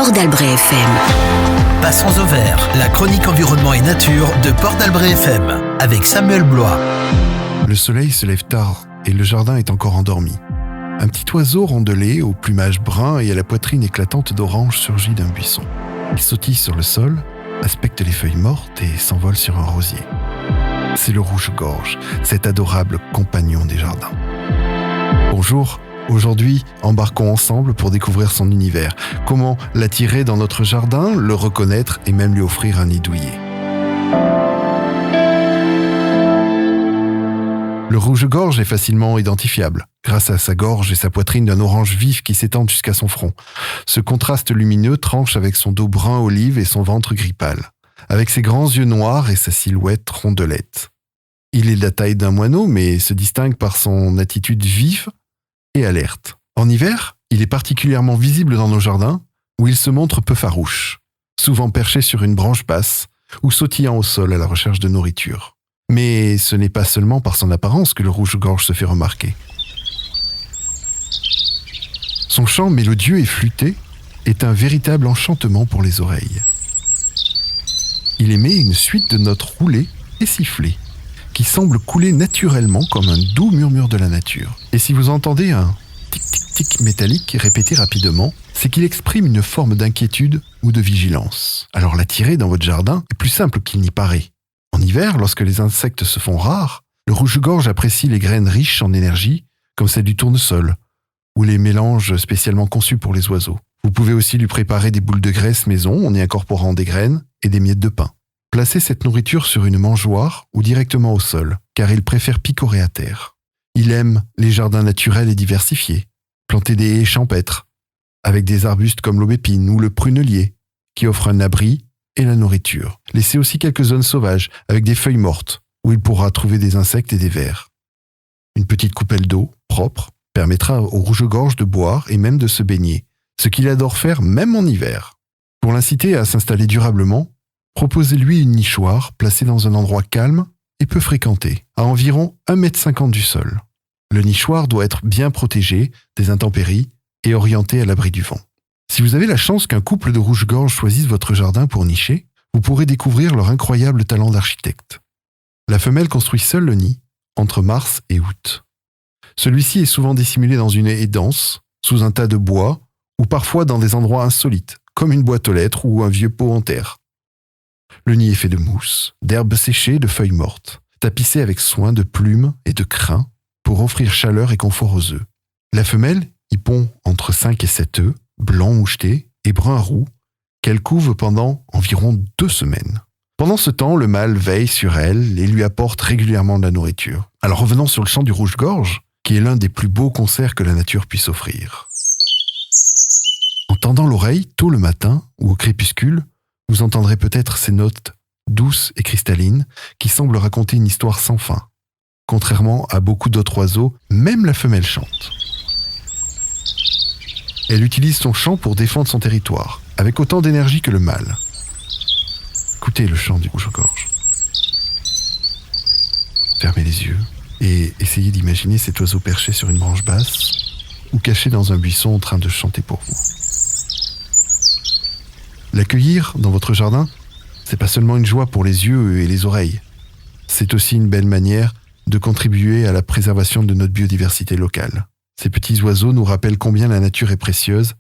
Port d'Albret FM. Passons au vert, la chronique environnement et nature de Port d'Albret FM, avec Samuel Blois. Le soleil se lève tard et le jardin est encore endormi. Un petit oiseau rondelé, au plumage brun et à la poitrine éclatante d'orange surgit d'un buisson. Il sautille sur le sol, inspecte les feuilles mortes et s'envole sur un rosier. C'est le rouge-gorge, cet adorable compagnon des jardins. Bonjour, aujourd'hui, embarquons ensemble pour découvrir son univers. Comment l'attirer dans notre jardin, le reconnaître et même lui offrir un nid douillet. Le rouge-gorge est facilement identifiable, grâce à sa gorge et sa poitrine d'un orange vif qui s'étendent jusqu'à son front. Ce contraste lumineux tranche avec son dos brun olive et son ventre gris pâle, avec ses grands yeux noirs et sa silhouette rondelette. Il est de la taille d'un moineau, mais se distingue par son attitude vive et alerte. En hiver, il est particulièrement visible dans nos jardins, où il se montre peu farouche, souvent perché sur une branche basse ou sautillant au sol à la recherche de nourriture. Mais ce n'est pas seulement par son apparence que le rouge-gorge se fait remarquer. Son chant mélodieux et flûté est un véritable enchantement pour les oreilles. Il émet une suite de notes roulées et sifflées, qui semblent couler naturellement comme un doux murmure de la nature. Et si vous entendez un tic-tic-tic métallique répété rapidement, c'est qu'il exprime une forme d'inquiétude ou de vigilance. Alors l'attirer dans votre jardin est plus simple qu'il n'y paraît. En hiver, lorsque les insectes se font rares, le rouge-gorge apprécie les graines riches en énergie, comme celle du tournesol, ou les mélanges spécialement conçus pour les oiseaux. Vous pouvez aussi lui préparer des boules de graisse maison en y incorporant des graines et des miettes de pain. Placez cette nourriture sur une mangeoire ou directement au sol, car il préfère picorer à terre. Il aime les jardins naturels et diversifiés. Plantez des haies champêtres, avec des arbustes comme l'aubépine ou le prunelier, qui offrent un abri et la nourriture. Laissez aussi quelques zones sauvages, avec des feuilles mortes, où il pourra trouver des insectes et des vers. Une petite coupelle d'eau, propre, permettra au rouge-gorge de boire et même de se baigner, ce qu'il adore faire même en hiver. Pour l'inciter à s'installer durablement, proposez-lui une nichoire placée dans un endroit calme et peu fréquenté, à environ 1,50 m du sol. Le nichoir doit être bien protégé des intempéries et orienté à l'abri du vent. Si vous avez la chance qu'un couple de rouge-gorge choisisse votre jardin pour nicher, vous pourrez découvrir leur incroyable talent d'architecte. La femelle construit seule le nid, entre mars et août. Celui-ci est souvent dissimulé dans une haie dense, sous un tas de bois, ou parfois dans des endroits insolites, comme une boîte aux lettres ou un vieux pot en terre. Le nid est fait de mousse, d'herbes séchées, de feuilles mortes, tapissées avec soin de plumes et de crins pour offrir chaleur et confort aux œufs. La femelle y pond entre 5 et 7 œufs, blanc moucheté et brun roux, qu'elle couve pendant environ 2 semaines. Pendant ce temps, le mâle veille sur elle et lui apporte régulièrement de la nourriture. Alors revenons sur le chant du rouge-gorge, qui est l'un des plus beaux concerts que la nature puisse offrir. En tendant l'oreille, tôt le matin ou au crépuscule, vous entendrez peut-être ces notes douces et cristallines qui semblent raconter une histoire sans fin. Contrairement à beaucoup d'autres oiseaux, même la femelle chante. Elle utilise son chant pour défendre son territoire, avec autant d'énergie que le mâle. Écoutez le chant du rouge-gorge. Fermez les yeux et essayez d'imaginer cet oiseau perché sur une branche basse ou caché dans un buisson en train de chanter pour vous. L'accueillir dans votre jardin, c'est pas seulement une joie pour les yeux et les oreilles. C'est aussi une belle manière de contribuer à la préservation de notre biodiversité locale. Ces petits oiseaux nous rappellent combien la nature est précieuse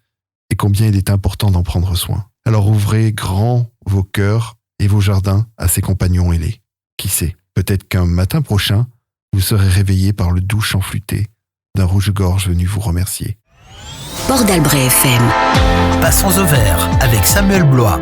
et combien il est important d'en prendre soin. Alors ouvrez grand vos cœurs et vos jardins à ces compagnons ailés. Qui sait, peut-être qu'un matin prochain, vous serez réveillé par le doux chant flûté d'un rouge-gorge venu vous remercier. Port d'Albret FM. Passons au vert avec Samuel Blois.